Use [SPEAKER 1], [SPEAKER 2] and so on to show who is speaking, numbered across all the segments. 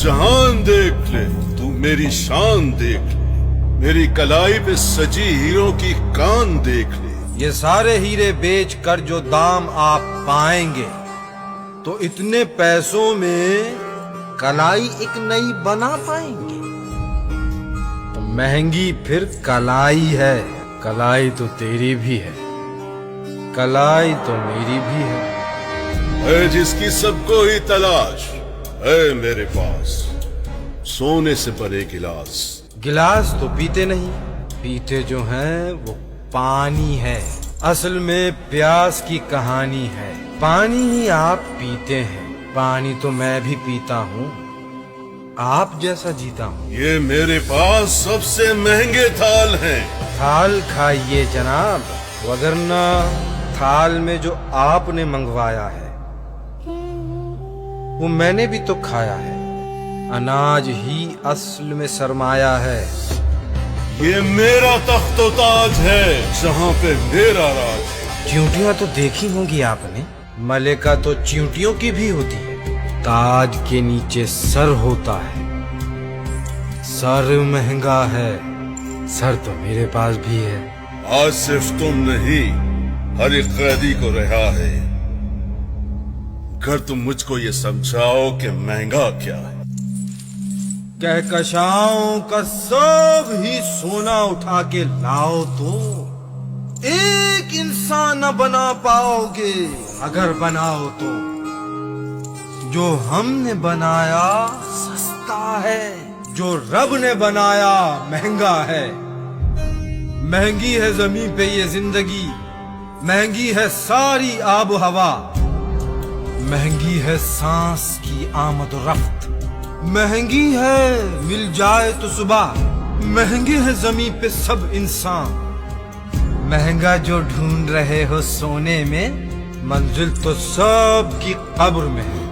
[SPEAKER 1] जहान देख ले, तू मेरी शान देख ले, मेरी कलाई पे सजी हीरों की कान देख ले।
[SPEAKER 2] ये सारे हीरे बेच कर जो दाम आप पाएंगे तो इतने पैसों में कलाई एक नई बना पाएंगे। तो महंगी फिर कलाई है, कलाई तो तेरी भी है, कलाई तो मेरी भी है।
[SPEAKER 1] है जिसकी सबको ही तलाश है मेरे पास, सोने से परे गिलास।
[SPEAKER 2] गिलास तो पीते नहीं, पीते जो हैं वो पानी है। असल में प्यास की कहानी है, पानी ही आप पीते हैं, पानी तो मैं भी पीता हूँ, आप जैसा जीता हूँ।
[SPEAKER 1] ये मेरे पास सबसे महंगे थाल हैं।
[SPEAKER 2] थाल खाइए जनाब, वगरना थाल में जो आपने मंगवाया है वो मैंने भी तो खाया है। अनाज ही असल में सरमाया है।
[SPEAKER 1] ये मेरा तख्तो ताज है, जहाँ पे मेरा राज है।
[SPEAKER 2] चींटियां तो देखी होंगी आपने, मलिका तो चींटियों की भी होती है। ताज के नीचे सर होता है, सर महंगा है, सर तो मेरे पास भी है।
[SPEAKER 1] आज सिर्फ तुम नहीं, हर एक कैदी को रिहा है, अगर तुम मुझको ये समझाओ कि महंगा क्या है।
[SPEAKER 2] कहकशाओं का सब ही सोना उठा के लाओ तो एक इंसान न बना पाओगे, अगर बनाओ तो। जो हमने बनाया सस्ता है, जो रब ने बनाया महंगा है। महंगी है जमीन पे ये जिंदगी, महंगी है सारी आब हवा, महंगी है सांस की आमद रफ्त, महंगी है मिल जाए तो सुबह, महंगे है जमीन पे सब इंसान। महंगा जो ढूंढ रहे हो सोने में, मंजिल तो सब की कब्र में है।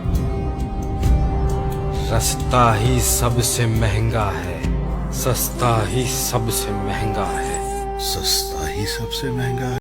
[SPEAKER 2] रास्ता ही सबसे महंगा है, सस्ता ही सबसे महंगा है।
[SPEAKER 1] सस्ता ही सबसे महंगा है।